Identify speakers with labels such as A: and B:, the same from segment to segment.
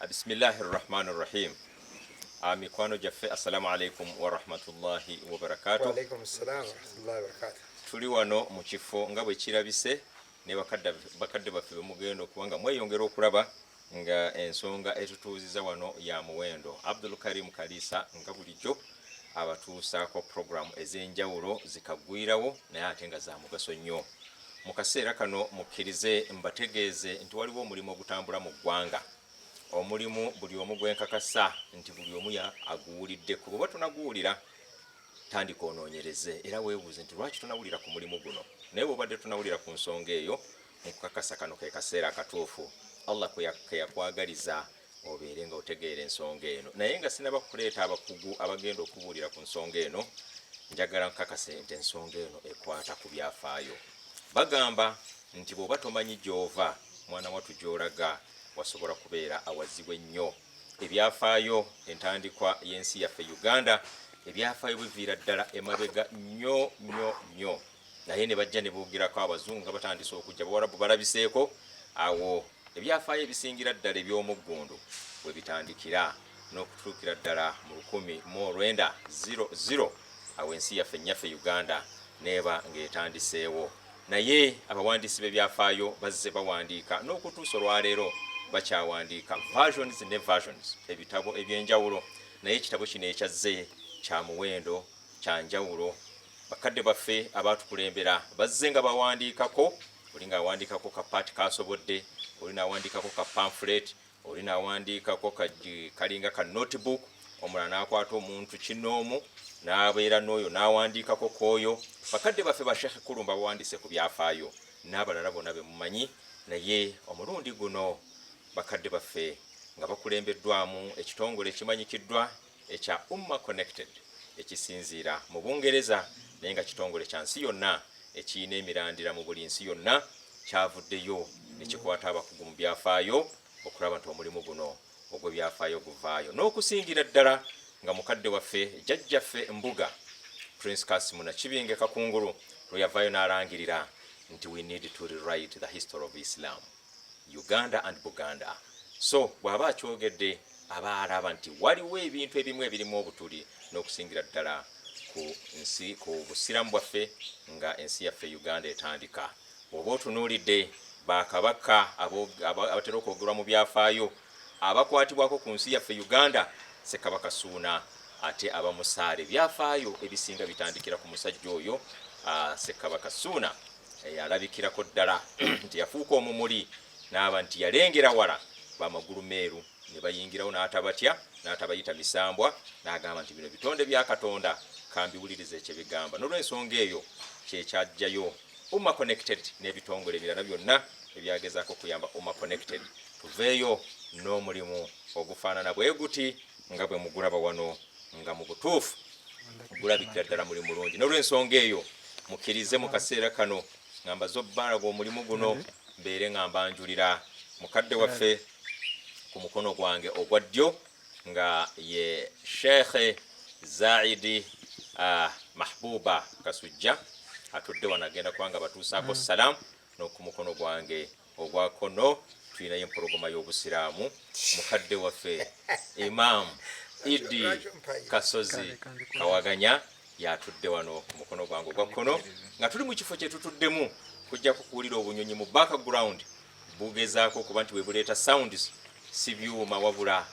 A: Bismillahir Rahmanir Rahim. Mikwano jaffe, assalamu alaikum wa rahmatullahi wa barakatuh.
B: Wa alaikum assalam wa rahmatullahi wa barakatuh.
A: Tuli wano mu kifo nga bwe kirabise ne bakadde baffe bemugenda okuwanga mweyongera okulaba nga ensonga etutuuziza wano ya muwendo. Abdul Karim Kalisa nga bulijjo abatuusaako programu ez'enjawulo zikagwirawo naye ate nga za mugaso nnyo. Mu kaseera kano mukkirize mbategeeze nti waliwo omulimu ogutambula mu ggwanga. Omulimu buli omu gwenkakasa nti buli omu aguwuliddeko. Bw'oba tonaguwulira tandika onoonyereze era weebuuze nti lwaki tonawulira ku mulimu guno. Naye bw'obadde tonawulira ku nsonga eyo mukukakasa kano ke kaseera akatuufu Allah ke yakwagaliza obeere nga otegeera ensonga eno. Naye nga sinaba kuleeta abakugu abagenda okubuulira ku nsonga eno, njagala nkakase nti ensonga eno ekwata ku byafaayo. Bagamba nti bw'oba tomanyi gy'ova mwana wattu gy'olaga wasobola kubeera awazibu ennyo. Ebyafaayo entandikwa y'ensi yaffe Uganda, ebyafaayo biviira ddala emabega nnyo nnyo nnyo. Naye ne bajja ne boogirako abazungu nga batandise okujja bawarabu balabiseeko awo ebyafaayo ebisingira ddala eby'omuggundu bwe bitandikira n'okutuukira ddala mu 1900 awo ensi yaffe nnyaffe Uganda neeba ng'etandiseewo. Naye abawandiisi b'ebyafaayo bazze bawandiika n'okutuusa olwaleero bakyawandiika versions ne versions ebitabo ebyenjawulo. Naye ekitabo kino ekyazze kya muwendo kya njawulo. Bakadde baffe abaatukulembera bazze nga bawandiikako, oli ng'awandiikako ka paati kasobodde, oli n'awandiikako ka pamphlet, oli n'awandiikako kalinga ka notebook, omulala n'akwata omuntu kinoomu n'abeera n'oyo n'awandiikako k'oyo. Bakadde baffe ba Sheikh Kulumba bawandiise ku byafaayo n'abalala bonna be mumanyi. Naye omulundi guno bakadde baffe nga bakulembeddwamu ekitongole ekimanyikiddwa ekya Umma Connected ekisinziira mu Bungereza naye nga kitongole kya nsi yonna ekiyina emirandira mu buli nsi yonna kyavuddeyo ne kikwata abakugu mu byafaayo okulaba nti omulimu guno ogw'ebyafaayo guvaayo. N'okusingira ddala nga mukadde waffe jjajjaffe Mbuga Prince Kasim Nakibinge Kakungulu lwe yavaayo n'alangirira nti we need to rewrite the history of Islam, Uganda and Buganda. So bw'aba akyogedde aba alaba nti waliwo ebintu ebimu ebirimu obutuli n'okusingira ddala ku busiramu bwaffe nga ensi yaffe Uganda etandika. Bw'oba otunuulidde bakabaka abatera okwogerwa mu byafaayo abakwatibwako ku nsi yaffe Uganda, Ssekabaka Ssuuna ate abamusaale. Byafaayo ebisinga bitandikira ku musajja oyo Ssekabaka Ssuuna eyalabikirako ddala nti yafuuka omumuli n'aba nti yalengera wala bamagulu meeru ne bayingirawo n'atabatya n'atabayita misambwa n'agamba nti bino bitonde bya Katonda kambiwuliriza ekye bigamba. N'olw'ensonga eyo kyekyajjayo Umma Connected n'ebitongole ebirala byonna ebyagezaako okuyamba Umma Connected tuveeyo n'omulimu ogufaanana bwe guti nga bwe mugulaba wano nga mu butuufu gulabikira ddala muli mulungi. N'olw'ensonga eyo mukkirize mu kaseera kano nga mbaze obbalaga omulimu guno mbeere nga mbanjulira mukadde waffe ku mukono gwange ogwa ddyo nga ye Sheikh Zaidi Mahbuba Kasujja atudde wano agenda kubanga batuusaako Salam, n'oku mukono gwange ogwa kono tulinayo empologoma y'obusiraamu mukadde waffe Imam Idi Kasozi Kawaganya yatudde wano ku mukono gwange ogwa kono nga tuli mu kifo kye tutuddemu kujja kukuwulira obunyonyi mu background bugezaako okuba nti bwe buleeta sounds si byuma wabula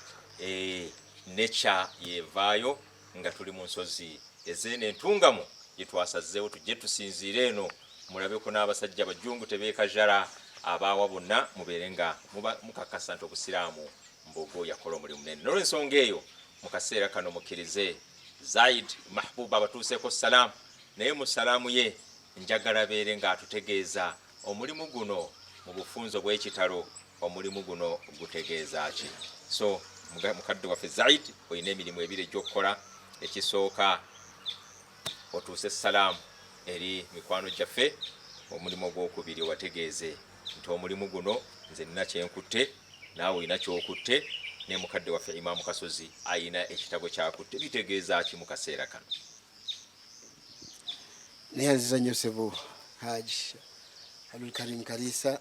A: nature yevaayo nga tuli mu nsozi ezeeno entungamu gye twasazzeewo tujje tusinziire eno mulabeko n'abasajja bajjungu tebeekajala abaawa bonna mubeere nga mukakasa nti obusiraamu mbogo yakola omulimu munene. N'olw'ensonga eyo mu kaseera kano mukkirize Zaid Mahbuba abatuuseeko Salam, naye mu salaamu ye njagala beere ng'atutegeeza omulimu guno mu bufunzo bw'ekitalo omulimu guno gutegeeza ki. So mukadde waffe Zaid olina emirimu ebiri egy'okukola. Ekisooka otuuse Salam eri mikwano gyaffe, omulimu ogwokubiri obategeeze nti omulimu guno nze nina kyenkutte naawe olina kyokutte ne mukadde waffe Imam Kasozi ayina ekitabo kyakutte. Bitegeeza ki mu kaseera kano?
B: Neyanziza nnyo ssebo Haji Abdul Karim Kalisa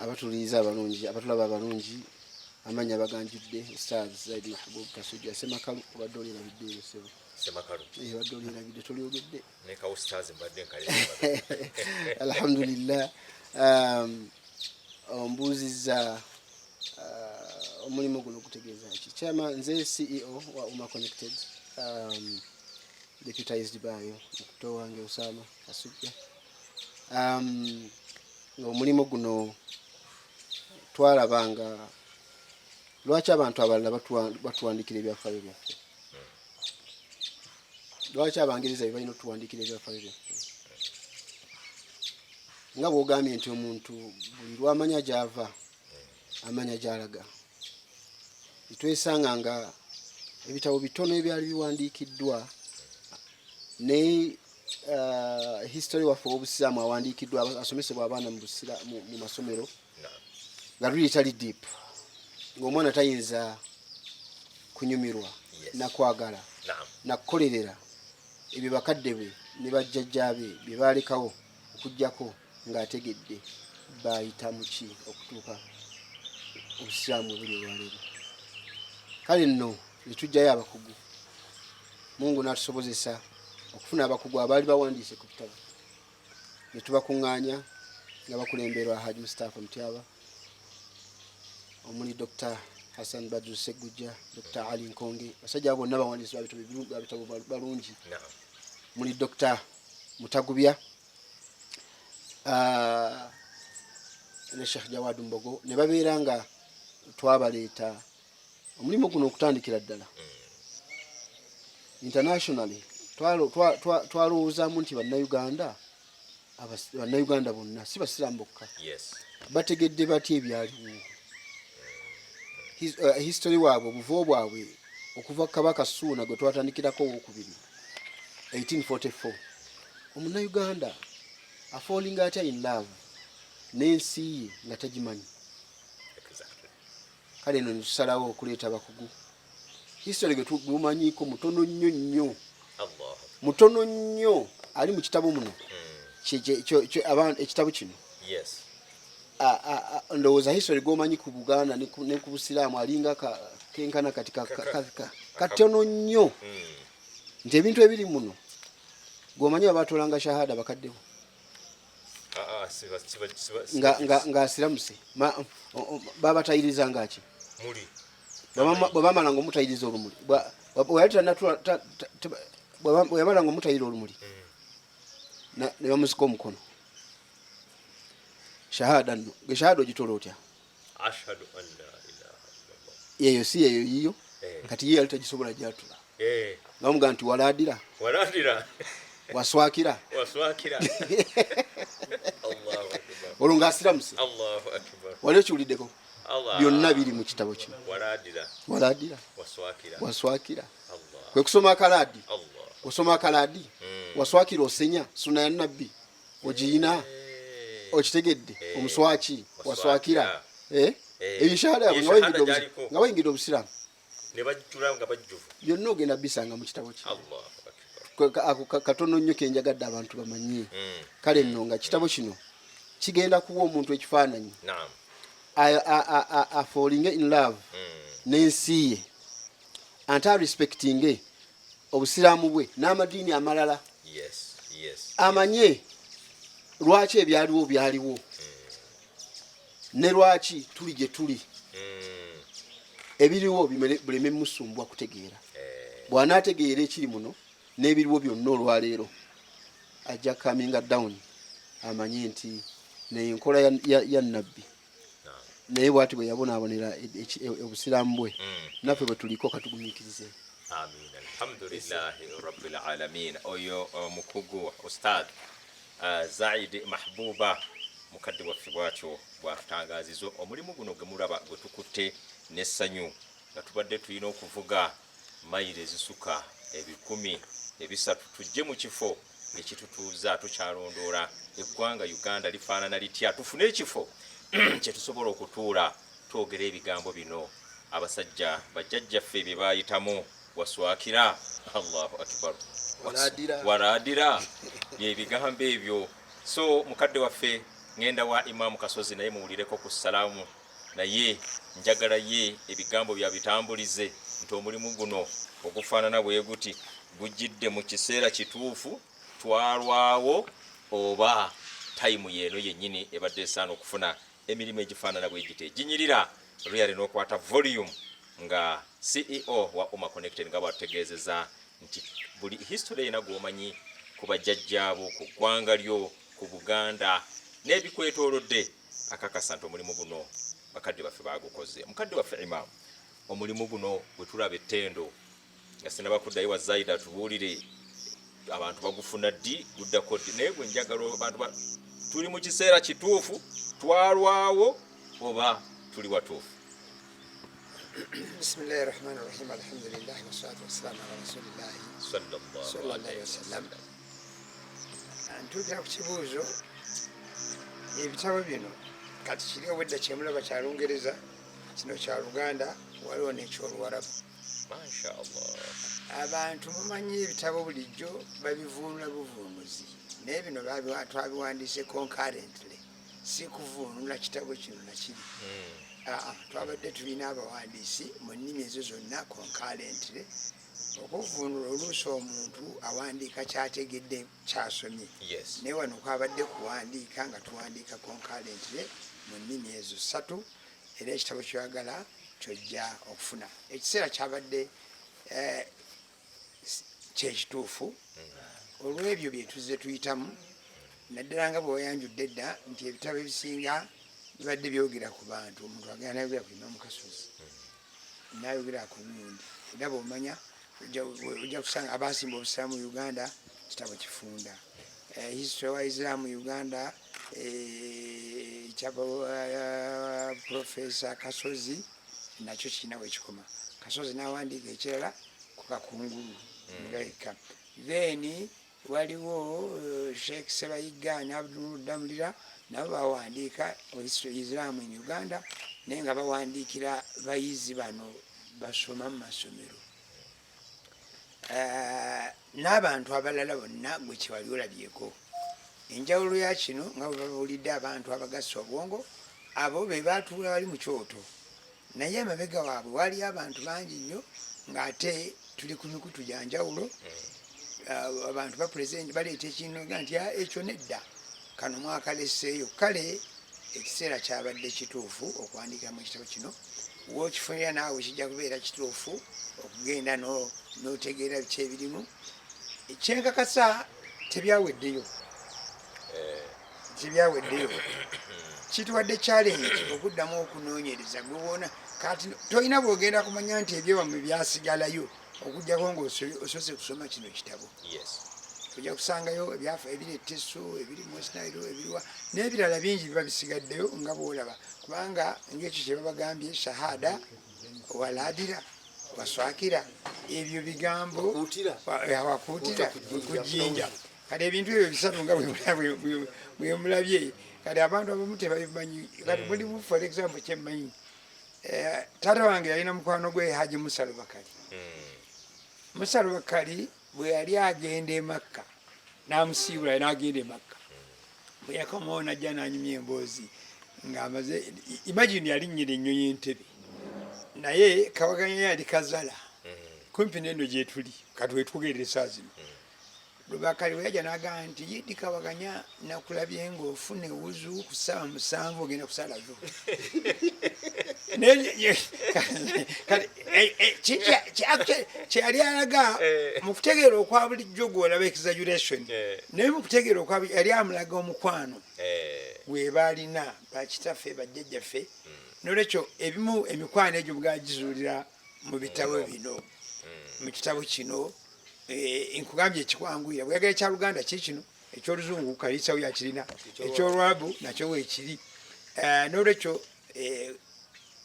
B: abatuliza abalungi abatulaba abalungi amanya baganjudde Ustaz Zaid Mahbub Kasujja Semakalu kubadde olirabidde sebo
A: Semakalu
B: badde olirabidde tolyogedde
A: ne ka Ustaz mbadde nkale
B: alhamdulillah ombuziza omulimu guno gutegeeza ki kyama nze CEO wa Uma Connected deputized by mukuto wange Usama Kasujja omulimu guno twalabanga lwaki abantu abalala batuwandikira ebyafaayo byaffe lwaki abangereza balina otuwandikira ebyafaayo byaffe nga bw'ogambye nti omuntu buli lwamanya gy'ava amanya gy'alaga twesanga nga ebitabo bitono ebyali biwandiikiddwa ne history waffe w'obusiraamu awandiikiddwa asomesebwa abaana mu masomero nga luli tali deep ng'omwana tayinza kunyumirwa nakwagala nakukolerera ebyo bakadde be ne bajjajjaabe bye baalekawo okuggyako ng'ategedde bayita mu ki okutuuka obusiraamu buli olwaleero kale nno netujjayo abakugu Mungu n'atusobozesa okufuna abakugu abaali bawandiise ku bitabo ne tubakuŋŋaanya nga bakulemberwa Haji Mustafa Mutyaba omuli Dr. Hassan Badru Segujja Dr. Ali Nkonge basajja bonna bawandiise bitabo balungi muli Dr. Mutagubya ne Sheikh Jawad Mbogo ne babeera nga twabaleeta omulimu guno okutandikira ddala internationally twalowoozaamu nti bannayuganda bonna si basiraamu bokka bategedde batya ebyaliwo history waabwe obuvo bwabwe okuva Kabaka Ssuuna gwe twatandikirako owokubiri 1844 omunnayuganda afalling atya in love n'ensi ye nga tagimanyi kale eno netusalawo okuleeta abakugu history gwe tugumanyiiko mutono nnyo ali mu kitabo muno ekitabo kino ndowooza history gwomanyi ku Buganda ne ku Busiraamu alinga kenkana kati katono nnyo nti ebintu ebiri muno gwomanyi babatolanga shahada bakaddewo nga asiramuse babatayirizanga ki bwe bamalanga omutayiriza olumuli bwe yamalanga omutayira olumuli ne bamusika omukono shahada nno shahada ogitola otya yeyo si yeyo yiyo kati ye yali tagisobola gyatula nga bamugaa nti walaadira waswakira olwo ngaasiramuse wali okiwuliddeko byonna biri mu kitabo kino walaadira waswakira kwe kusoma akalaadi osoma akalaadi waswakira osenya suna ya nabbi ogiyina okitegedde omuswaki waswakira eyo shahada yabwe nga bayingidde obusiraamu byonna ogenda bisanga mu kitabo kino katono nnyo kenjagadde abantu bamanye kale nno nga kitabo kino kigenda kuwa omuntu ekifaananyi falling in love n'ensi ye ante respecting obusiraamu bwe n'amadiini amalala amanye lwaki ebyaliwo byaliwo ne lwaki tuli gye tuli ebiriwo buleme musumbwa kutegeera bw'anaategeera ekiri muno n'ebiriwo byonna olwaleero ajja coming down amanye nti nenkola ya nabbi naye bwati bwe yabonaabonera obusiraamu bwe naffe bwe tuliko katugumiikirize.
A: Amin. Alhamdulillahi rabbil alamin. Oyo mukugu Ustad Zaid Mahbuba mukadde waffe bwatyo bwatutangazizo omulimu guno gwe mulaba gwe tukutte n'essanyu nga tubadde tulina okuvuga mayiro ezisuka 1,300 tujje mu kifo ekitutuuza tukyalondoola eggwanga Uganda lifaanana litya tufune ekifo kye tusobola okutuula twogera ebigambo bino abasajja bajjajjaffe bye baayitamu waswakira Allahu akbar walaadira bye bigambo ebyo. So mukadde waffe ngenda wa Imam Kasozi naye muwulireko ku Salamu naye njagala ye ebigambo bya bitambulize nti omulimu guno okufaanana bwe guti gujjidde mu kiseera kituufu twalwawo oba tayimu yeeno yennyini ebadde esaana okufuna emirimu egifaanana bwe gite ginyirira luyali n'okwata volume nga CEO wa Oma Connected nga bwatutegeezeza nti buli history erina gw'omanyi ku bajjajjaabo ku ggwanga lyo ku Buganda n'ebikwetoolodde akakasa nti omulimu guno bakadde baffe baagukoze. Mukadde waffe Imam, omulimu guno bwe tulaba ettendo nga sinaba kuddayo wa Zaida tubuulire abantu bagufuna ddi guddako ddi naye bwe njagala abantu tuli mu kiseera kituufu twalwawo oba tuli watuufu.
C: Bismillahi rahmani rahim, alhamdulillahi wassalatu wassalamu ala rasulillahi sallallahu alaihi wasallam. Ntuukira ku kibuuzo, ebitabo bino kati kiri obwedda kyemulaba kya Lungereza, kino kya Luganda, waliwo n'ekyoluwarabu.
A: Mashaallah.
C: Abantu mumanyi ebitabo bulijjo babivuunula buvuunuzi, naye bino twabiwandiise concurrently, si kuvuunula kitabo kino nakiri. Twabadde tulina abawandiisi mu nnimi ezo zonna concurrently, okuvuunula oluusi omuntu awandiika kyategedde kyasomye. Naye wano kwabadde kuwandiika nga tuwandiika concurrently mu nnimi ezo ssatu, era ekitabo ky'oyagala ky'ojja okufuna. Ekiseera kyabadde kyekituufu olw'ebyo bye tuzze tuyitamu, naddala nga bwewayanjudde edda nti ebitabo ebisinga bibadde byogera ku bantu. Omuntu agenda nayogera ku Imam Kasozi, nayogera ku gundi, era bw'omanya ojja kusanga abaasimba obusiraamu mu Uganda kitabo kifunda. History wa Islam mu Uganda kyaba Professor Kasozi nakyo kirina wekikoma. Kasozi n'awandiika ekirala ku Kakungulu ngayekka. Then waliwo Sheikh Sebayiga ne Abdul Damulira nabo bawandiika history Islam in Uganda, naye nga bawandiikira bayizi bano basoma mu masomero. N'abantu abalala bonna gwe kiwali olabyeko. Enjawulo ya kino nga bwe babuulidde abantu abagassa obwongo, abo be baatuula bali mu kyoto, naye emabega waabwe waliyo abantu bangi nnyo ng'ate tuli ku mikutu gya njawulo. Abantu bapulezidenti baleeta ekintu nti ekyo nedda kano mwakaleseeyo. Kale ekiseera kyabadde kituufu okuwandiikamu ekitabo kino, wookifunira naawe kijja kubeera kituufu okugenda n'otegeera biki ebirimu. Ekyenkakasa tebyaweddeyo, kituwadde challenge okuddamu okunoonyereza gwe woona. Kati tolina bwogenda kumanya nti ebyewamwe byasigalayo okugjako ng'osose kusoma kino kitabo. Ojja kusangayo ebyafaayo ebiri Etteso, ebiri Mosnairo, ebiriwa n'ebirala bingi biba bisigaddeyo nga bw'olaba, kubanga ng'ekyo kye babagambye shahada waladira waswakira, ebyo bigambo wakuutira kujjinja. Kati ebintu ebyo bisatu nga bwe mulabye, kati abantu abamu tebabimanyi. Kati mulimu for example kyemmanyi, taata wange yalina mukwano gwe Haji Musa Lubakali. Musa Lubakali bwe yali agenda e Makka n'amusiibula n'agenda e Makka, bwe yakomawo najja n'anyumya emboozi ng'amaze, imagine yalinnyira ennyonyi Entebbe, naye Kawaganya yali Kazala kumpi n'eno gye tuli kati wetugerera essaa zino. Lubakali bwe yajja n'agamba nti Yidi Kawaganya nakulabye ng'ofuna ewuzu ku ssaawa 7 ogenda kusala zo. Kyeyali alaga mu kutegeera okwa bulijjo gw'olaba exaggeration, naye mu kutegeera okwa yali amulaga omukwano gwe baalina bakitaffe bajjajjaffe. N'olwekyo ebimu emikwano egyo bwagizuulira mu bitabo bino, mu kitabo kino. Nkugambye ekikwanguira bweyagala ekya Luganda kikino, ekyoluzungu kaliisawo yakirina, ekyolwabu nakyo weekiri. N'olwekyo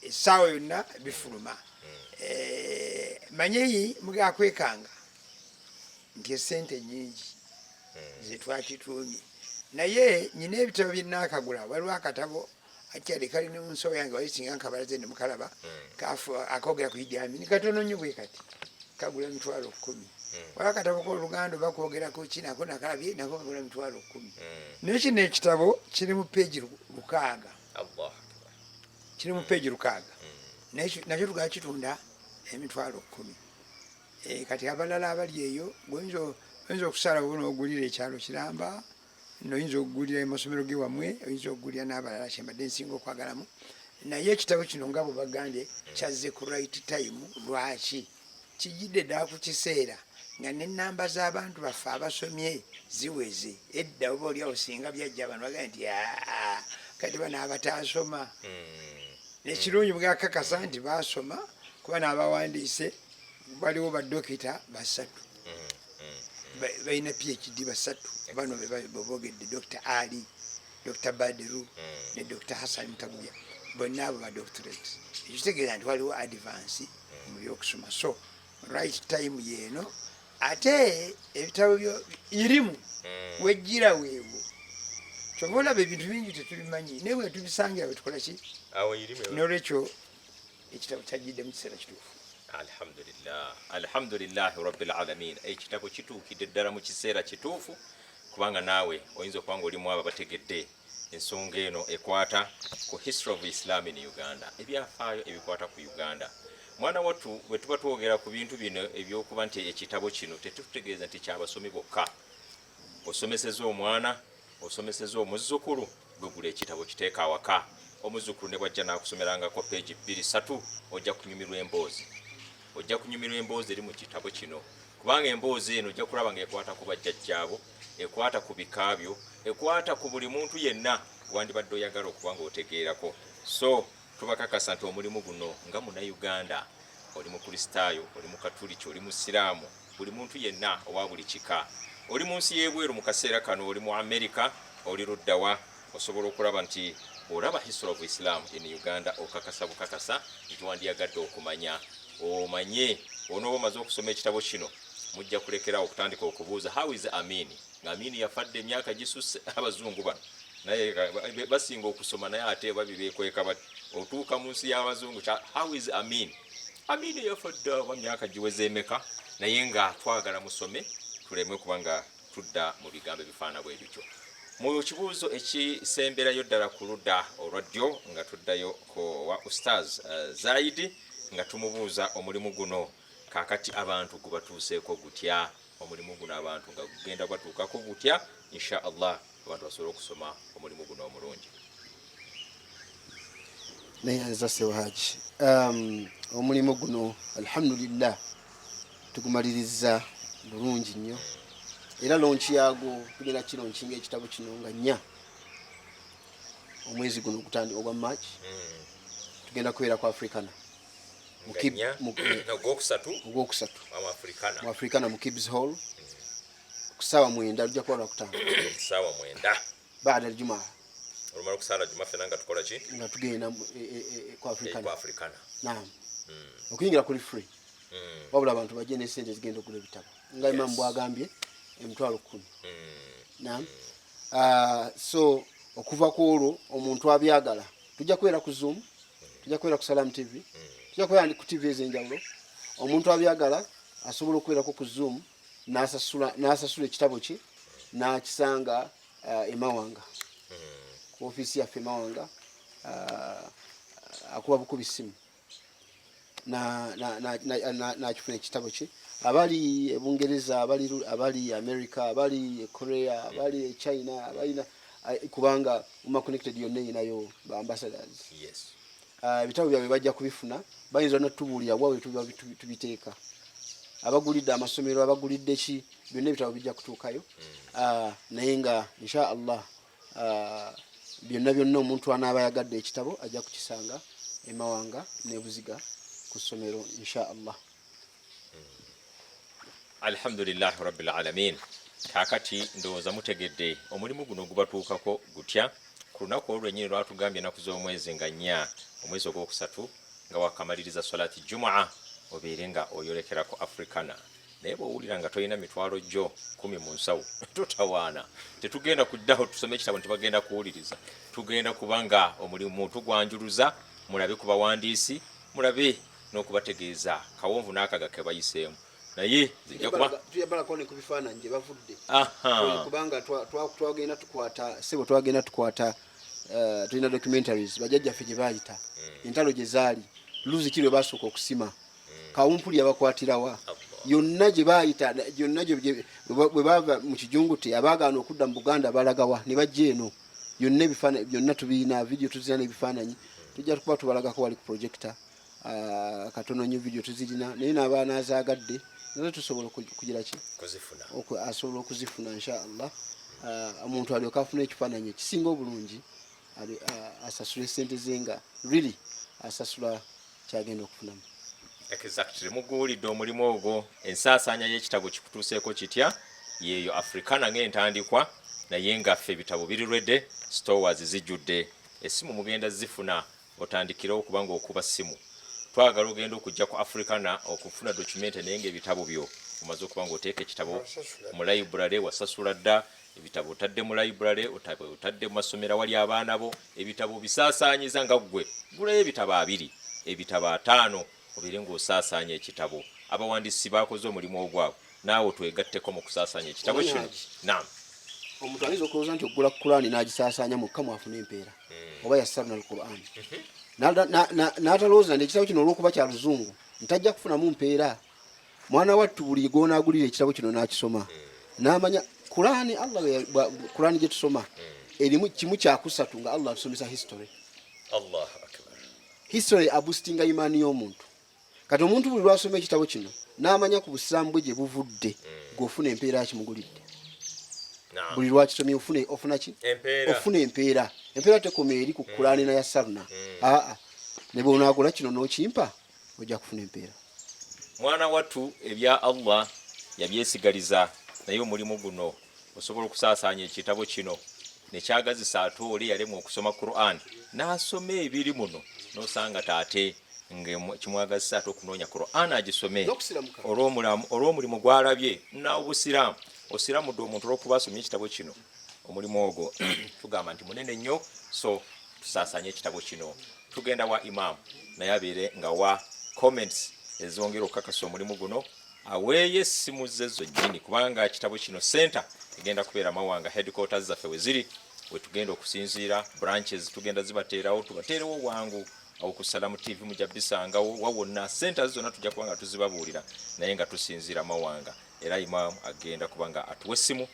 C: essaawa yonna bifuluma. Manyeyi mugakwekanga nti esente nnyingi zetwakituumye, naye nyina ebitabo bye nnaakagula. Waliwo akatabo akyali kali ne munsawo yange wali singa nkabalaze ne mukalaba, akogera ku Idi Amin, katono nnyo bwe kati. kagula emitwalo 10 wala akatabo k'Oluganda bakwogerako kinako nakalabye nako kagula emitwalo 10 naye kino ekitabo kiri mu peegi 600 kiri mu peegi 600 nakyo tugala kitunda emitwalo 10 kati abalala abali eyo oyinza okusalawo n'ogulira ekyalo Kiramba noyinza okugulira amasomero ge wamwe oyinza okugulira n'abalala kyembadde nsinga okwagalamu naye ekitabo kino nga bwe bagambye kyazze ku right time. Lwaki kijjidde ddala ku kiseera nga n'ennamba z'abantu baffe abasomye ziweze. Edda oba oliawo singa byajja abantu bagambye nti kati bano abataasoma nekirungi bwakakasa nti baasoma kuba n'abawandiise baliwo badokita 3 balina PhD 3 bano bebogedde Dr. Ali, Dr. Badiru ne Dr. Hassan Mutagubya bonna abo badoctorate. Ekitegeeza nti waliwo advance mu byokusoma, so right time yeeno. Ate ebitabo irimu wejjira weewo kyova olaba ebintu bingi tetubimanyi naye bwe tubisangira bwe tukola ki n'olwekyo ekitabo kyajjidde mu kiseera kituufu.
A: Alhamdulillahi rabbil alamin. Ekitabo kituukidde ddala mu kiseera kituufu kubanga naawe oyinza okuba nga olimu abo bategedde ensonga eno ekwata ku history of Islam in Uganda, ebyafaayo ebikwata ku Uganda. Mwana wattu bwe tuba twogera ku bintu bino ebyokuba nti ekitabo kino tetutegeeza nti kyabasomi bokka. Osomeseza omwana, osomeseza omuzzukulu, gugula ekitabo kiteeka awaka. Omuzzukulu ne bwajja n'akusomerangako peegi 2-3 ojja kunyumirwa emboozi. Ojja kunyumirwa emboozi eri mu kitabo kino kubanga emboozi eno ojja kulaba ng'ekwata ku bajjajjaabo, ekwata ku bikaabyo, ekwata ku buli muntu yenna wandibadde oyagala okuba ng'otegeerako. So tubakakasa nti omulimu guno nga Munnayuganda, oli Mukristaayo, oli Mukatuliki, oli Musiraamu, buli muntu yenna owa buli kika, oli mu nsi y'ebweru mu kaseera kano, oli mu Amerika, oli luddawa, osobola okulaba nti olaba history of Islam in Uganda okakasa bukakasa nti wandiyagadde okumanya omanye. Onooba omaze okusoma ekitabo kino mujja kulekerawo okutandika okubuuza how is Amin. Amin yafadde emyaka gisusse abazungu bano naye basinga okusoma naye ate babibeekweka bati otuuka mu nsi y'abazungu how is Amin. Amin yafadde wa myaka giweze emeka naye nga twagala musome tuleme kubanga tudda mu bigambo ebifaana bwe bityo. Mu kibuuzo ekisemberayo ddala ku ludda olwaddyo nga tuddayo ko wa Ustaz Zaidi nga tumubuuza omulimu guno kakati abantu gubatuuseeko gutya, omulimu guno abantu nga gugenda batuukako gutya, insha Allah abantu basobola okusoma omulimu guno omulungi.
B: Naye nza Sewaaji, omulimu guno alhamdulillah tugumaliriza bulungi nnyo era lonchi yagwo tugenda kironkinga ekitabo kino nga 4 omwezi guno gutandika ogwa March. Tugenda kubeera ku Africana ogwokusatu mu Africana mu Kibs Hall ku ssaawa 9 lujja kuba lwakutaano
A: ssaawa 9
B: baada aljumaa
A: olumala okusaala juma fena nga tukola ki
B: nga tugenda ku
A: Africana.
B: Naam, okuyingira kuli free wabula abantu bajje ne sente zigenda okugula ebitabo nga Imam bwagambye emitwalo 10. Naam. So okuva ku olwo omuntu abyagala tujja kubeera ku Zoom, tujja kubeera ku Salam TV, tujja kubeera ku TV ez'enjawulo. Omuntu abyagala asobola okubeerako ku Zoom n'asasula ekitabo kye n'akisanga Emawanga ku ofiisi yaffe Emawanga, akuba bukubi ssimu n'akifuna ekitabo kye. Abali Bungereza, abali America, abali Korea, abali China, abalina kubanga uma connected yonna inayo ba ambassadors.
A: Yes.
B: Ebitabo byabwe bajja kubifuna, bayinza n'otubuulira wawe tubiteeka. Abagulidde amasomero, abagulidde ki, byonna ebitabo bijja kutuukayo. Naye nga insha Allah byonna omuntu anaaba yagadde ekitabo ajja kukisanga Emawanga ne Buziga ku ssomero insha Allah.
A: Alhamdulillah rabbil alamin. Kakati ndowooza mutegedde omulimu guno gubatuukako gutya ku lunaku olwennyini lwatugambye ennaku z'omwezi nga 4 omwezi ogwokusatu nga wakamaliriza salati Jumaa obeere nga oyolekerako Africana. Naye bw'owulira nga tolina mitwalo gyo 10 mu nsawo totawaana. Tetugenda kuddaho tusome ekitabo nti bagenda kuwuliriza. Tugenda kubanga omulimu tugwanjuluza, mulabe ku bawandiisi, mulabe n'okubategeeza kawonvu n'akaga ke bayiseemu. naye zijja kuba
B: tuyabalako ne ku bifaananyi gye bavudde
A: aha
B: kubanga twagenda tukwata sebo twagenda tukwata tulina documentaries bajjajjaffe gye baayita entalo gye zaali luzi ki lwe basooka okusima kawumpuli yabakwatirawa yonna gye baayita yonna bwe bava mu kijungute abaagaana okudda mu Buganda balagawa ne bajja eno yonna ebifaananyi byonna tubiina video tuzirina n'ebifaananyi tujja kuba tubalagako wali ku projector katono nnyo video tuzirina naye n'abaana azaagadde nazo tusobola kugira ki asobola okuzifuna inshaallah omuntu alyoka afuna ekifaananyi ekisinga obulungi asasula esente zenga really asasula kyagenda okufunamu.
A: Exactly. Muguulidde omulimu ogwo ensaasaanya y'ekitabo kikutuuseeko kitya yeeyo Africana ng'entandikwa naye ngaffe ebitabo birirwedde stores zijjudde essimu mugenda zifuna otandikirewo okubanga okuba ssimu twagala ogenda okujja ku Africana okufuna documente naye ng'ebitabo byo omaze okuba ng'oteeka ekitabo mu library wasasula dda ebitabo otadde mu library otadde mu masomero wali abaana bo ebitabo bisaasaanyiza nga ggwe gulayo ebitabo 2 ebitabo 5 obere ng'osaasaanya ekitabo abawandiisi bakoze omulimu ogwabwe naawe twegatteko mu kusaasanya ekitabo kino. Naam,
B: omuntu ayinza okulowooza nti okugula Qur'ani n'agisaasaanya mukka mwafuna empeera oba yassarna al-Qur'ani n'atalowooza nti ekitabo kino olw'okuba kya luzungu ntajja kufunamu mpeera. Mwana wattu buli goonaagulira ekitabo kino n'akisoma n'amanya Qur'ani Allah Qur'ani gye tusoma erimu kimu kyakusatu nga Allah atusomesa history.
A: Allahu akbar.
B: History aboostinga imaani y'omuntu. Kati omuntu buli lwasoma ekitabo kino n'amanya ku busiraamu bwe gye buvudde ng'ofuna empeera kimugulidde. Buli lwakisomye ofuna ki? Ofuna empeera. Empeera tekoma eri ku Qur'ani na yassarna. Ne bw'onaagula kino n'okimpa ojja kufuna empeera.
A: Mwana wattu ebya Allah yabyesigaliza naye omulimu guno osobola okusaasaanya ekitabo kino nekyagazisa ate oli yalemwa okusoma Qur'an n'asoma ebiri muno n'osanga taate kimwagazisa ate okunoonya Qur'an agisome olw'omulimu gwalabye n'obusiraamu osiramudde omuntu olw'okuba asomye ekitabo kino omulimu ogwo tugamba nti munene nnyo. So tusaasaanye ekitabo kino tugenda wa imaamu naye abeere nga wa comments ezongera okukakasa omulimu guno aweeye essimu ze zonyini kubanga kitabo kino center egenda kubeera Mawanga headquarters zaffe we ziri we tugenda okusinziira branches tugenda zibateerawo tubateerewo wangu awo ku Salam TV mujja bisangawo wawonna centers zonna tujja kubanga tuzibabuulira naye nga tusinziira Mawanga era imaamu agenda kubanga atuwa essimu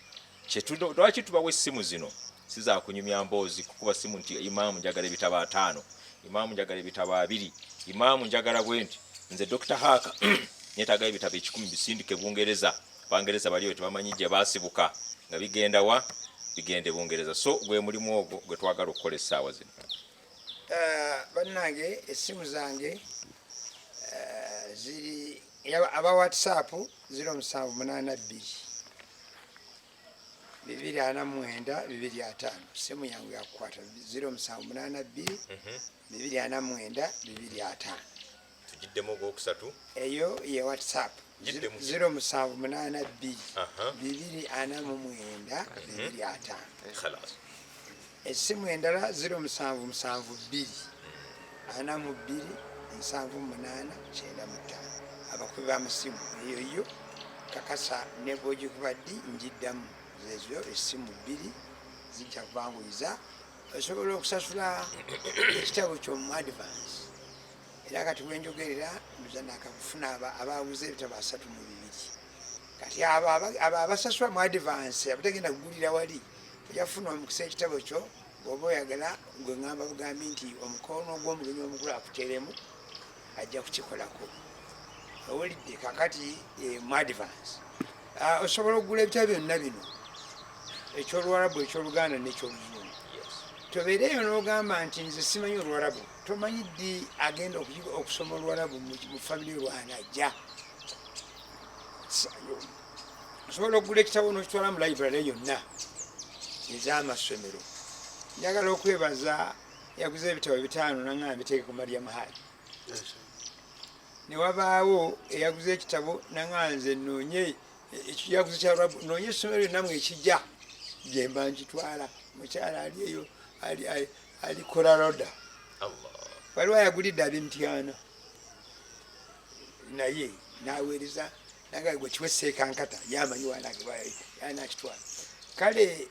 A: lwaki tubawa essimu zino siza kunyumya mboozi kukuba simu nti imaamu njagala ebitabo 5 imaamu njagala ebitabo 2 imaamu njagala bwenti nze Dr. Haka nyetaaga ebitabo 10 bisindike Bungereza Bangereza baliyo tebamanyi gye baasibuka nga bigende Bungereza. So gwe mulimu ogwo gwe twagala okukola essaawa zino.
C: Bannange essimu zange ziri aba WhatsApp 0782 249 simu yangu yakukwata 0782 249
A: tugiddemu ogwokusatu
C: eyo ye WhatsApp 0782 249 250 essimu endala 0772 42 78 95 abakubi b'amasimu eyo kakasa ne bw'ogikubaddi njiddamu zezo essimu 2 zijja kubanguyiza osobola okusasula ekitabo ky'omu advance era kati wenjogerera nduza nakakufuna ababuze ebitabo 32 kati abo abasasula mu advance abategenda kugulira wali yafuna omukisa ekitabo kyo bw'oba oyagala gwe ngamba bugambi nti omukono gw'omugenyi omukulu akuteeremu ajja kukikolako owulidde kakati mu advance osobola okugula ebitabo byonna bino eky'Oluwarabu eky'Oluganda n'eky'Oluzungu tobeereyo n'ogamba nti nze simanyi Oluwarabu tomanyi ddi agenda okusoma Oluwarabu mu famire lwanajja osobola okugula ekitabo n'okitwala mu library yonna ez'amasomero. Njagala okwebaza yaguze ebitabo 5 nangamba biteeke ku Maria Mahali ne wabaawo eyaguze ekitabo nangamba nze noonye yaguze kya Oluwarabu noonye essomero lyonna mwe ekijja gemba nkitwala mukyala ali eyo ali Kolaroda waliwo ayagulidde ab'emityana naye n'aweereza naga gwe kiweseeka nkata yamanyi wanakitwala kale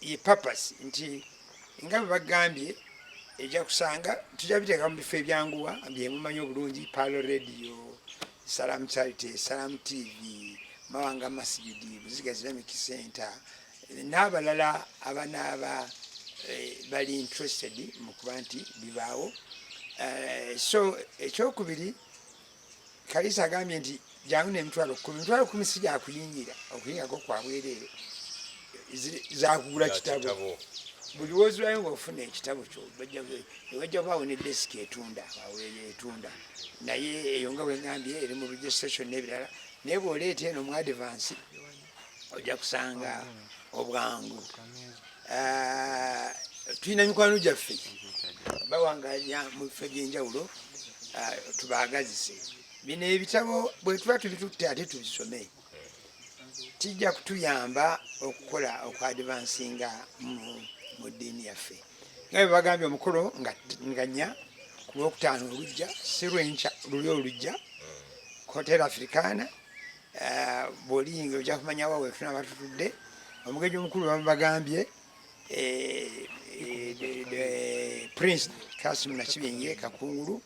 C: ye purpose nti nga bwe bagambye ejja kusanga tujja biteeka mu bifo ebyanguwa byemumanyi obulungi Palo Radio, Salam Charity, Salam TV, Mawanga Masjidi, Buziga Islamic Center n'abalala abanaaba bali interested mu kuba nti bibaawo. So ekyokubiri Kalisa agambye nti jangu n'emitwalo 10 si gyakuyingira okuyingako kwa bwereere zakugula kitabo buli wozulayo ng'ofuna ekitabo kyo bajja kubaawo ne desiki etunda naye eyo nga bwengambye eri mu registration n'ebirala naye bw'oleeta eno mu advance ojja kusanga obwangu. Tulina mikwano gyaffe bawanganya mu bifo ebyenjawulo tubaagazise bino ebitabo bwe tuba tubitutte ate tubisome kijja kutuyamba okukola okwadvansinga mu ddiini yaffe nga bwe bagambye omukolo nga nnya ku lwokutaano olujja si lwenkya luli olujja Hotel Africana bw'oliyinga ojja kumanya wa weefuna batutudde omugenyi omukulu bamubagambye Prince Kasim Nakibinge Kakungulu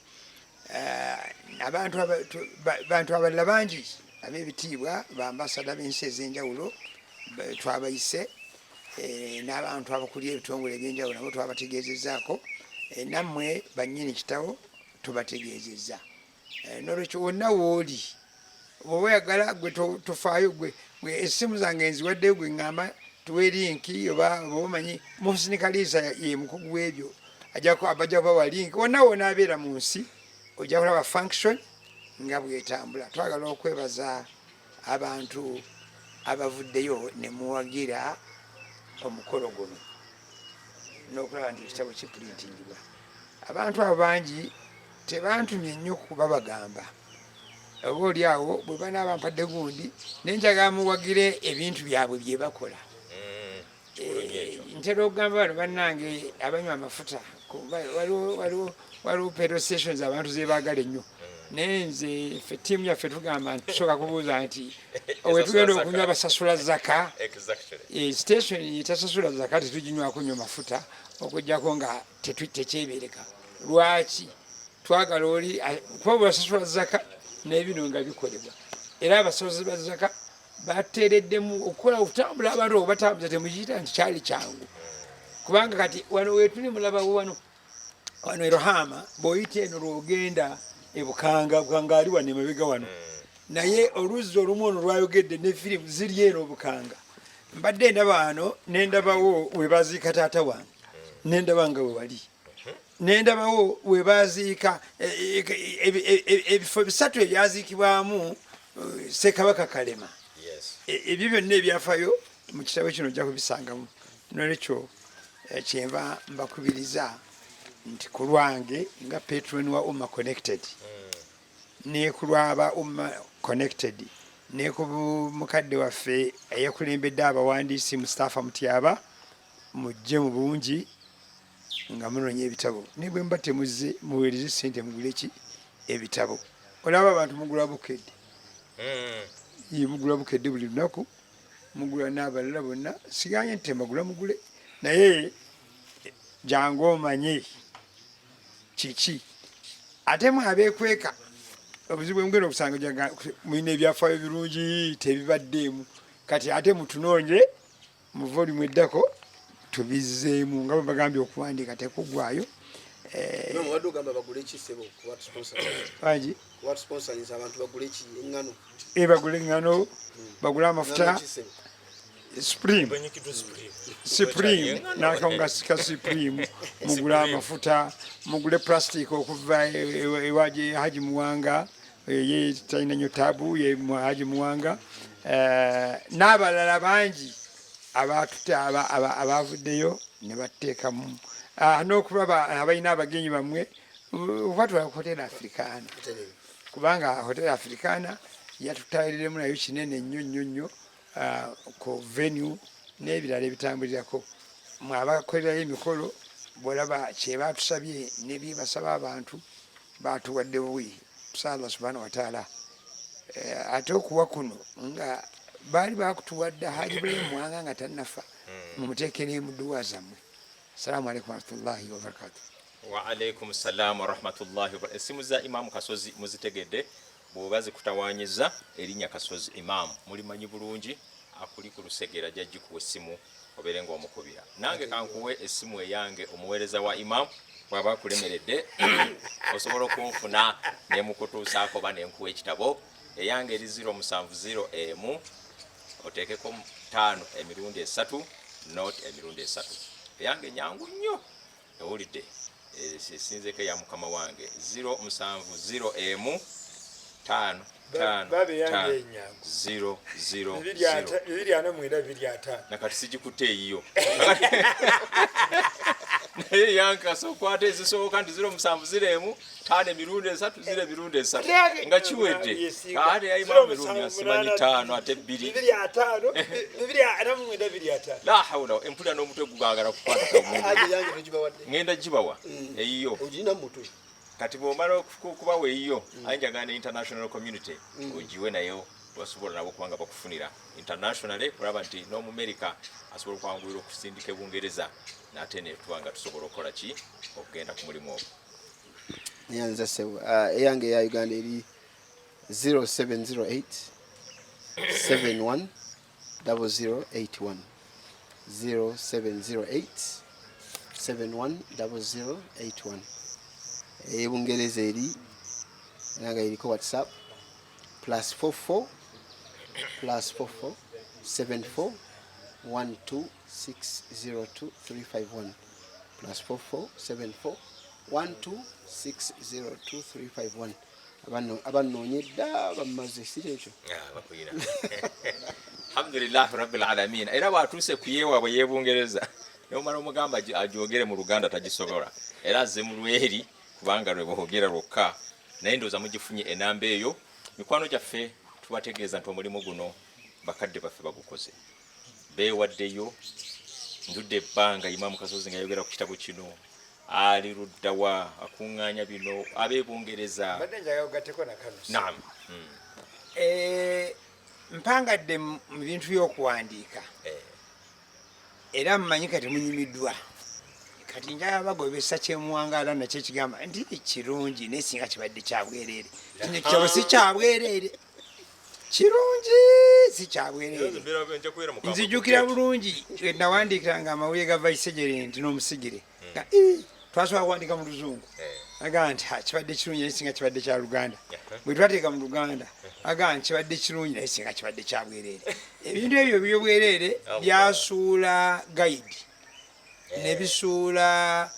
C: abantu abalala bangi ab'ebitiibwa bambasada b'ensi ez'enjawulo twabayise n'abantu abakulira ebitongole ebyenjawulo nabo twabategeezezaako nammwe bannyini kitabo tubategeezezza n'olwekyo wonna wooli bw'oba oyagala gwe tofaayo gwe essimu zange nziwaddeyo gwe ŋŋamba tuwe linki oba omanyi musinikaliisa ye mukugu w'ebyo abajja kubawa linki wonna wonna abeera mu nsi ojja kulaba function nga bwetambula. Twagala okwebaza abantu abavuddeyo ne muwagira omukolo guno n'okulaba nti ekitabo kipurintingibwa. Abantu abo bangi tebantumye nnyo kuba bagamba oba oli awo bwe banaaba mpadde gundi nenjagala muwagire ebintu byabwe bye bakola. Ntera okugamba bano bannange abanywa amafuta waliwo petrol stations abantu zebaagala ennyo naye nze ffe ttiimu yaffe tugamba nti tusooka kubuuza nti wetugenda okunywa basasula zaka station etasasula zaka tetuginywako nnyo mafuta okujjako nga tekyebereka. Lwaki twagala oli kuba basasula zaka n'ebino nga bikolebwa era abasozi ba zaka bateereddemu okukola okutambula abantu obatambuza temukiyita nti kyali kyangu kubanga kati wano wetuli mulabawo wano erohama bw'oyita eno lwogenda ebukanga ali wano emabega wano naye oluzzi olumu ono lwayogedde ne firimu ziri eno obukanga mbadde ndaba wano nendabawo webaziika taata wange nendaba nga we wali nendabawo webaziika ebifo 3 ebyaziikibwamu Ssekabaka Kalema. Ebyo byonna ebyafaayo mu kitabo kino ojja kubisangamu. Nolwekyo kyenva mbakubiriza nti ku lwange nga patron wa Umma Connected ne ku lwaba Umma Connected ne ku mukadde waffe eyakulembedde abawandiisi Mustafa Mutyaba mujje mu bungi nga munoonya ebitabo ne bwe mba temuzze muweereze ssente mugule ki ebitabo. Olaba abantu mugula bukedde mugula bukedde buli lunaku mugula n'abalala bonna siganye nti temagula mugule naye jangu omanye kiki ate mwabeekweka obuzibu bwemugenda okusanga mulina ebyafaayo birungi tebibaddeemu kati ate mutunoonye mu volume eddako tubizzeemu nga bwe bagambye okuwandiika tekugwayo. Bagule eŋŋano bagule amafuta Supreme n'akawunga ka Supreme mugule amafuta mugule plastic okuva ewaje Haji Muwanga ye talina nnyo taabu ye Haji Muwanga n'abalala bangi abavuddeyo ne batteekamu n'okulaba abalina abagenyi bamwe obatwala ku Hotel Africana kubanga Hotel Africana yatutwaliremu nayo kinene nnyo ku venue n'ebirala ebitambulirako mwe abakolerayo emikolo bw'olaba kyebatusabye ne bye basaba abantu batuwadde buwi. Allah subhanahu wa ta'ala ate okuwa kuno nga baali bakutuwadde Haji Ibrahim Mwanga nga tannafa mumuteekere mu dduwa zammwe. Assalamu alaikum warahmatullahi wabarakatuh.
A: Wa alaikum salam wa rahmatullahi wa esimu za Imam Kasozi muzitegedde bw'oba zikutawaanyiza erinnya Kasozi Imam mulimanyi bulungi akuli ku Lusegera jajji ku essimu obeere ng'omukubira. Nange kankuwe essimu eyange omuweereza wa Imam bw'aba akulemeredde osobola okunfuna ne mukutuusaako ba ne nkuwa ekitabo eyange eri 070 oteekeko 5 emirundi 3 not emirundi 3 eyange nyangu nnyo ewulidde sinzeko ya mukama wange 070 5 0 nakati sigikutte eyiyo naye yankaso okwata ezisooka nti 070 5 emirundi 3 0 emirundi 3 nga kiwedde ate yayimamu mirundi asimanyi 5 ate 2 la hawla empulira n'omutwe gugangala kukwata ngenda gibawa eyiyo kati bw'omala okubawa eyiyo ayinjagana ne international community ogiwe nayo basobola nabo kubanga bakufunira internationally kulaba nti n'Omumerika asobola okwangulira okusindika Ebungereza nate ne tuwanga tusobola okukola ki okugenda ku mulimu ogwo.
B: Nyanza sewa eyange ya Uganda eri 0708 71 0081 0708 71 0081. Ebungereza eri nanga eriko WhatsApp +44 74 12 602 351 +44 74 12 602 351. Abanoonye dda bamaze si ekyo
A: bakuyina alhamdulillah rabbil alamin. Era bwatuuse kuyeewa bwe y'Ebungereza n'omala omugamba ajogere mu Luganda tagisobola era azze mu lweri kubanga lwe boogera lwokka naye ndowooza mugifunye enamba eyo. Mikwano gyaffe tubategeeza nti omulimu guno bakadde baffe bagukoze beewaddeyo ndudde ebbanga Imam Kasozi nga yayogera ku kitabo kino ali luddawa akuŋŋaanya bino ab'Ebungereza naam
C: mpangadde mu bintu by'okuwandiika era mumanyi kati munyumiddwa kati njagala bagobesa kyemuwangaala nakyo ekigamba nti kirungi naye singa kibadde kyabwereere kino kitabo si kyabwereere kirungi si kyabwereere. Nzijukira bulungi nawandiikiranga amawulire ga Vicegerent n'omusigire twasobola kuwandika mu Luzungu agamba nti kibadde kirungi naye singa kibadde kya Luganda. Bwe twateeka mu Luganda agamba nti kibadde kirungi naye singa kibadde kyabwereere. Ebintu ebyo by'obwereere byasuula guide ne bisuula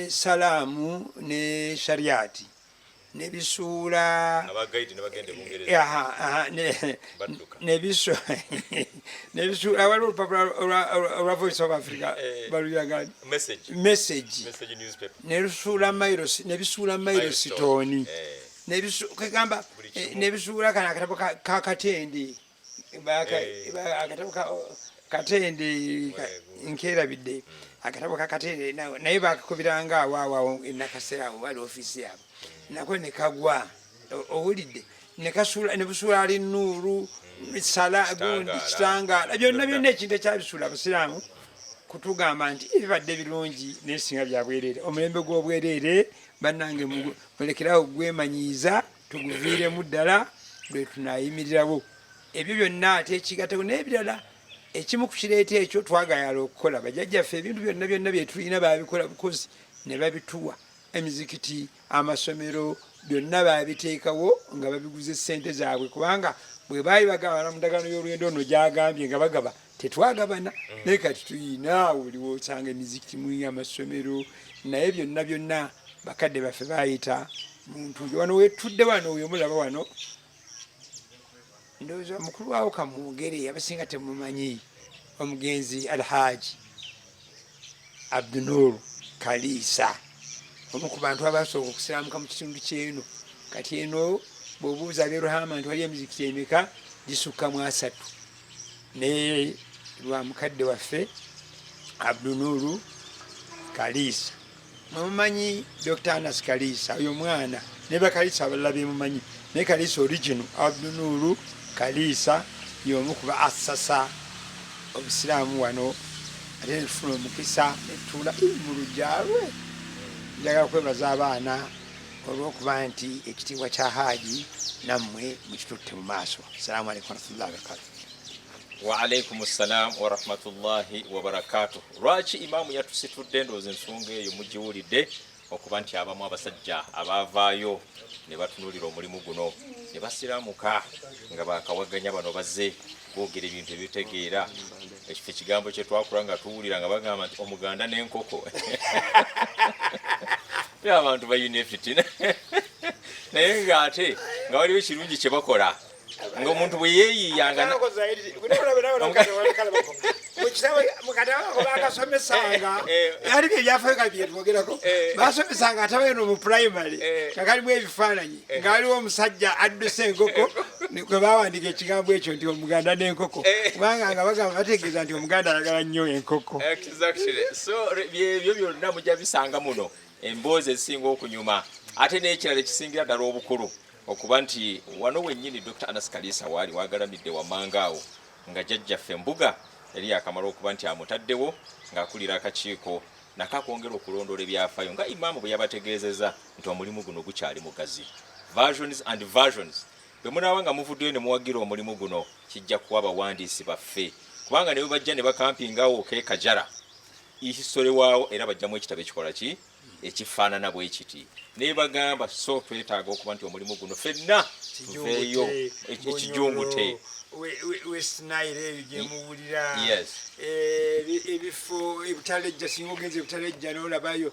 C: Salamu ne Shariati ne bisuula ne bisuula waliwo olupapula olwa Voice of Africa baluyaga message ne bisuula Mairos ne bisuula Mairositoni kegamba ne bisuula kana akatabo ka Katende akatabo Katende nkerabidde akatabo ka Katende naye bakakubiranga awaawo enakaseera awo wali ofiisi yabo nako ne kagwa owulidde ne busuula ali Nuuru Sala gundi Kitangaala byonna ekintu ekyabisuula Abasiraamu kutugamba nti ebibadde birungi n'esinga byabwereere. Omulembe gw'obwereere bannange mulekerawo gwemanyiiza tuguviiremu ddala lwe tunaayimirirawo. Ebyo byonna ate ekigateko n'ebirala ekimu ku kireeta ekyo twagayala okukola bajjajjaffe ebintu byonna bye tulina baabikola bukozi ne babituwa emizikiti amasomero byonna baabiteekawo nga babiguze ssente zaabwe kubanga bwe baali bagabana mu ndagaano y'olugendo ono gyagambye nga bagaba tetwagabana naye kati tuyina oliwo osanga emizikiti mu amasomero naye byonna bakadde baffe baayita muntu wano wetudde wano wemulaba wano ndowooza mukulu waawo kamwogere abasinga temumanyi omugenzi Alhaji Abdunur Kalisa omu ku bantu abasooka okusiraamuka mu kitundu kyeno kati eno bw'obuuza ab'eruhama nti wali emizikiti emeka gisukka mu 3 naye lwa mukadde waffe Abdunuru Kalisa mumumanyi Dr. Anas Kalisa oyo mwana ne bakalisa abalala bemumanyi naye kalisa original Abdunuru Kalisa y'omu ku ba assasa obusiraamu wano ate netufuna omukisa netuula mu lujalwe. Njagala kwebaza abaana olw'okuba nti ekitiibwa kya Haaji nammwe mukitutte mu maaso. Assalamu alaikum warahmatullahi wabarakatuh.
A: Wa alaikum salam wa rahmatullahi wa barakatuh. Lwaki imaamu yatusitudde ndowooza ensonga eyo mugiwulidde okuba nti abamu abasajja abaavaayo ne batunuulira omulimu guno ne basiraamuka nga bakawaganya bano bazze boogera ebintu ebitegeera ekifo ekigambo kye twakula nga tuwulira nga bagamba nti omuganda n'enkoko abantu bayina efiti naye ng'ate nga waliwo ekirungi kye bakola ng'omuntu bwe yeeyiiyanga
C: aliwo ebyafaayo kali byetwogerako basomesanga atabaeno mu primary nga kalimu ebifaananyi ng'aliwo omusajja adduse enkoko kwe bawandiika ekigambo ekyo nti omuganda n'enkoko kubanga nga bagamba bategeeza nti omuganda ayagala nnyo enkoko.
A: So byebyo byonna mujja bisanga muno emboozi ezisinga okunyuma ate n'ekirala ekisingira ddala obukulu okuba nti wano wennyini Dr. Anas Kalisa waali wagalamidde wamangaawo nga jjajjaffe embuga yali yakamala okuba nti amutaddewo ng'akulira akakiiko nakakwongera okulondoola ebyafaayo nga imaamu bwe yabategeezezza nti omulimu guno gukyali mugazi. Versions and versions. Bwe munaaba nga muvuddeyo ne muwagira omulimu guno kijja kuwa abawandiisi baffe kubanga ne bwe bajja ne bakampingawo keekajala ihisole waawo era bajjamu ekitabo ekikola ki ekifaanana bwe kiti ne bagamba so twetaaga okuba nti omulimu guno ffenna tuveeyo ekijungute
C: West Nile eyo gye muwulira ebifo ebitalejja singa ogenze ebitalejja n'olabayo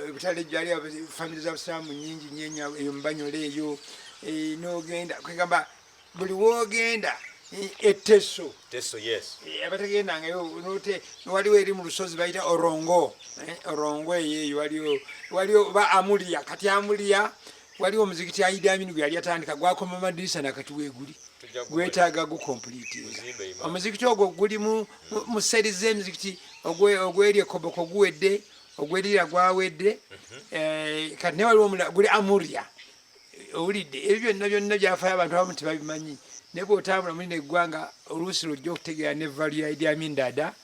C: ebitalejja ali famire z'abusiraamu nnyingi nyenya eyo mubanyola eyo n'ogenda kwegamba buli woogenda etteso abatagendangayo waliwo eri mu lusozi bayita orongo eyo waliwo ba amuliya kati amuliya waliwo omuzikiti Idi Amin gwe yali atandika gwakoma amadirisa nakati weeguli gwetaaga gukompulitinga omuzikiti ogwo guli mu seri z'emizikiti ogweri ekoboko guwedde ogwerira gwawedde kati ne waliwo omulala guli amuliya owulidde ebyo byonna byafaayo abantu abamu tebabimanyi naye bw'otambula muri neggwanga oluusi lwojja okutegeera ne valu ya Idi Amin Dada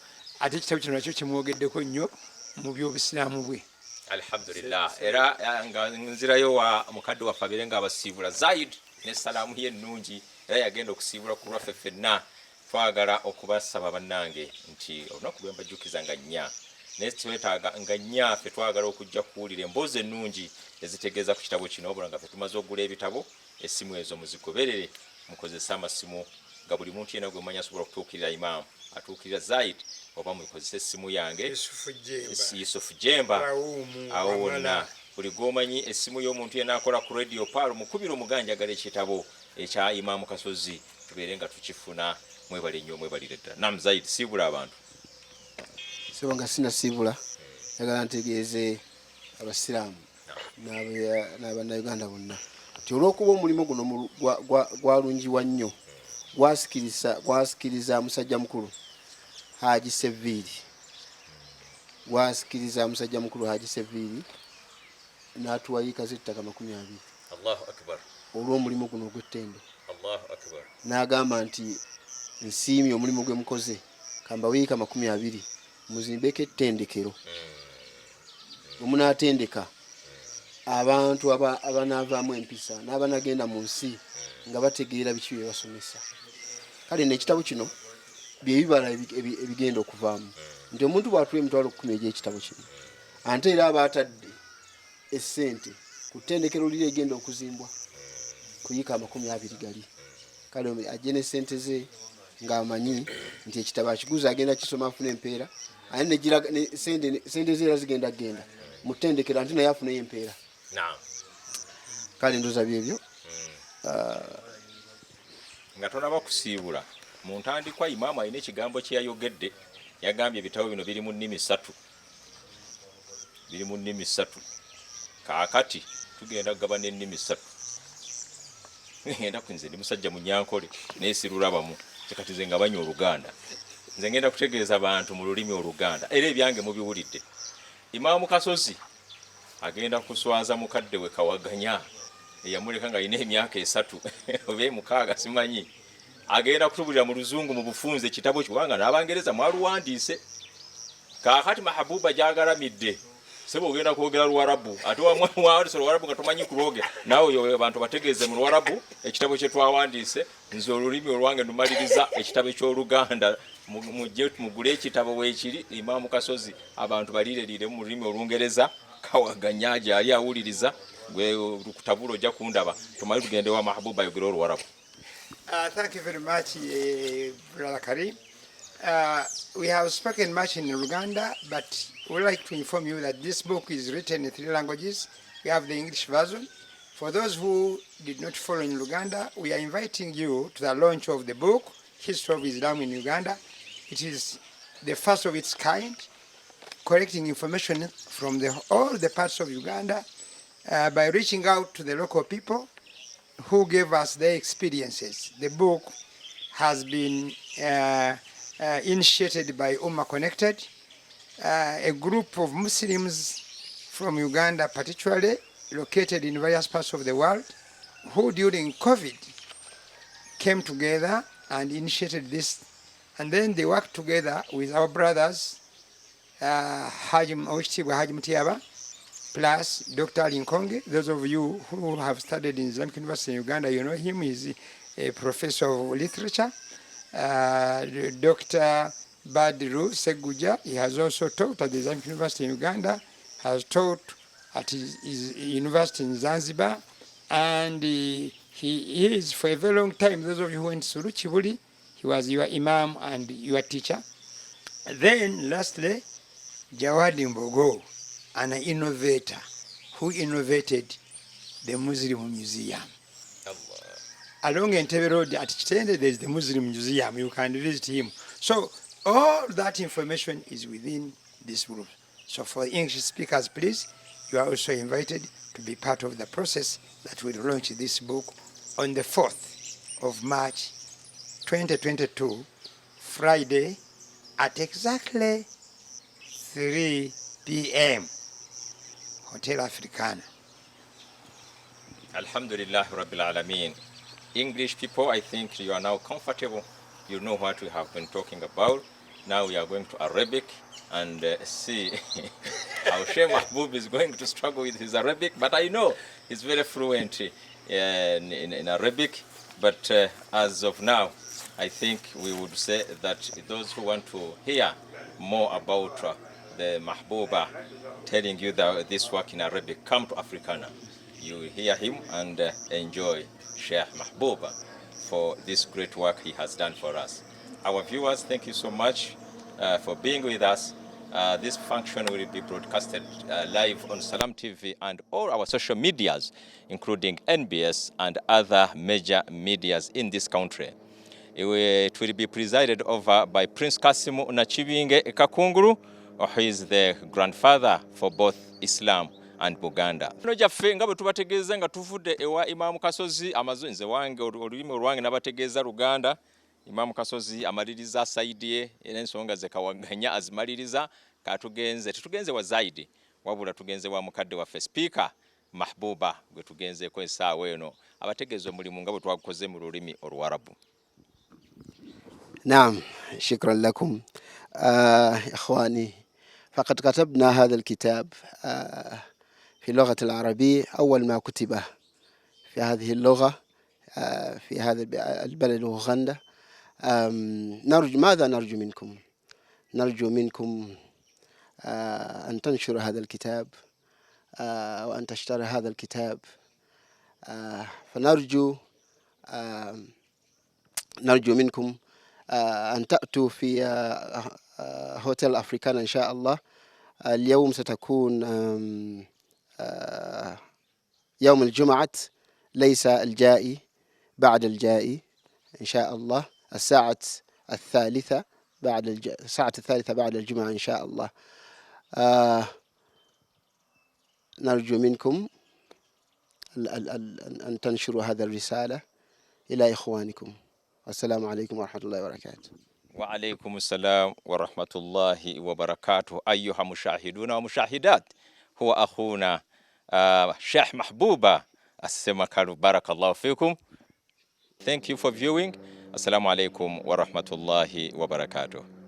C: ate ekitabo kino nakyo kimwogeddeko nnyo mu by'obusiraamu bwe.
A: Alhamdulillah. Era nga nzirayo wa mukadde waffe abeere nga abasiibula Zaid ne Salamu ye ennungi era yagenda okusiibula ku lwaffe ffenna twagala okubasaba bannange nti olunaku lwe mbajjukiza nga nnya naye twetaaga nga nnya ffe twagala okujja kuwulira emboozi ennungi ezitegeeza ku kitabo kino obula nga ffe tumaze okugula ebitabo essimu ezo muzigoberere mukozesa amasimu nga buli muntu yenna gwe manya asobola okutuukirira imaamu atuukirira Zaid oba mukozesa essimu yange Yusufu Jemba awo wonna buli gwomanyi essimu y'omuntu yenna akola ku radio paalo mukubira omuganjagala ekitabo ekya Imaamu Kasozi tubeere nga tukifuna mwebale nnyo mwebalire ddala. Nam Zaid siibula abantu
B: sebo nga sinasiibula yagala ntegeeze abasiraamu n'abannayuganda bonna nti olw'okuba omulimu guno gwalungiwa nnyo gwasikiriza musajja mukulu Haji Seviri gwasikiriza musajja mukulu Haji Seviri n'atuwayika z'ettaka 20.
A: Allahu akbar.
B: Olw'omulimu guno ogw'ettendo
A: Allahu akbar.
B: n'agamba nti nsiimye omulimu gwe mukoze kamba wiika 20 muzimbeko ettendekero omunaatendeka abantu abanaavaamu empisa n'abanagenda mu nsi nga bategeera biki bye basomesa. Kale n'ekitabo kino byebibala ebigenda okuvaamu nti omuntu bw'atuwa emitwalo 10 egy'ekitabo kino ate era aba atadde essente ku ttendekero liri egenda okuzimbwa kuyiika 20 gali. Kale ajje ne ssente ze ng'amanyi nti ekitabo akiguza agenda kisoma afuna empeera ate sente ze era zigenda kgenda mu ttendekero ate naye afunayo empeera. Kale ndoza byebyo
A: nga tonaba kusiibula mu ntandikwa imaamu alina ekigambo kye yayogedde yagambye ebitabo bino biri mu nnimi ssatu kaakati tugenda kugaba n'ennimi ssatu ngenda nze ndi musajja munyankole naye sirulabamu kati nze nga banywa Oluganda nze ngenda kutegeeza abantu mu lulimi Oluganda era ebyange mubiwulidde. Imaamu Kasozi agenda kuswaza mukadde we Kawaganya eyamuleka nga alina emyaka 3 oba 6 simanyi, agenda kutubulira mu luzungu mu bufunze ekitabo kiwanga n'abangereza mwaluwandiise. Kaakati Mahabuba gyagalamidde sebo ogenda kwogera Luwarabu ate wawandiise Luwarabu nga tomanyi kulwogera, naawe yo abantu bategeeze mu Luwarabu ekitabo kye twawandiise, nze olulimi olwange ndumaliriza ekitabo ky'Oluganda. Mujje mugule ekitabo weekiri Imaamu Kasozi abantu baliireriire mu lulimi Olungereza, kawaganyaaje ali awuliriza gwe kutabulo ojja kundaba tumali tugende wa Mahabuba yogera Oluwarabu.
C: Thank you very much, Brother Karim. We have spoken much in Uganda, but we would like to inform you that this book is written in 3 languages. We have the English version. For those who did not follow in Uganda, we are inviting you to the launch of the book, History of Islam in Uganda. It is the first of its kind, collecting information from all the parts of Uganda by reaching out to the local people who gave us their experiences. The book has been initiated by Ummah Connected, a group of Muslims from Uganda particularly, located in various parts of the world, who during COVID came together and initiated this. And then they worked together with our brothers, Hajim Mutiaba, plus Dr. Linkonge. Those of you who have studied in Islamic University in Uganda, you know him. He's a professor of literature. Dr. Badru Seguja, he has also taught at the Islamic University in Uganda, has taught at his university in Zanzibar, and he is for a very long time, those of you who went to Ruchibuli, he was your imam and your teacher. Then lastly, Jawadi Mbogo, an innovator who innovated the Muslim Museum. Along Entebbe Road at Kitende, there is the Muslim Museum. You can visit him. So all that information is within this group. So for English speakers, please, you are also invited to be part of the process that will launch this book on the 4th of March 2022, Friday, at exactly 3 p.m. Hotel Africana.
A: Alhamdulillah Rabbil Alameen. English people, I think you are now comfortable. You know what we have been talking about. Now we are going to Arabic and see how Sheikh Mahbub is going to struggle with his Arabic, but I know he's very fluent in Arabic. But as of now, I think we would say that those who want to hear more about the Mahbuba telling you that this work in Arabic, come to Africana. You will hear him and enjoy Sheikh Mahbuba for this great work he has done for us. Our viewers, thank you so much for being with us. This function will be broadcasted live on Salam TV and all our social medias, including NBS and other major medias in this country. It will be presided over by Prince Kasimu Nachibinge Kakunguru, who is the grandfather for both Islam and Buganda. Nojaffe nga bwe tubategeeza nga tuvudde ewa Imaamu Kasozi amazunze wange olulimi olwange n'abategeeza Luganda. Imaamu Kasozi amaliriza saidi ye era ensonga ze kawaganya azimaliriza tetugenze wa zaidi wabula tugenze wa mukadde waffe Speaker Mahbuba gwe tugenzeeko essaawa eno abategeeza omulimu nga bwe twagukoze mu lulimi Oluwarabu.
B: نعم شكرا لكم إخواني. فقد كتبنا هذا الكتاب في اللغة العربية أول ما كتب في هذه اللغة في هذا البلد أوغندا. ماذا نرجو منكم؟ نرجو منكم أن تنشروا هذا الكتاب وأن تشتروا هذا الكتاب. فنرجو منكم أن تأتوا في هوتيل أفريكانا إن شاء الله. اليوم ستكون يوم الجمعة، ليس الجائي، بعد الجائي إن شاء الله، الساعة الثالثة بعد الجمعة إن شاء الله. نرجو منكم أن تنشروا هذا الرسالة إلى إخوانكم. السلام عليكم ورحمة الله وبركاته.
A: وعليكم السلام ورحمة الله وبركاته. أيها المشاهدون ومشاهدات، هو أخونا شيخ محبوبة Asemakalu, barakallahu fikum. Thank you for viewing. Assalamu alaikum wa rahmatullahi wa barakatuh.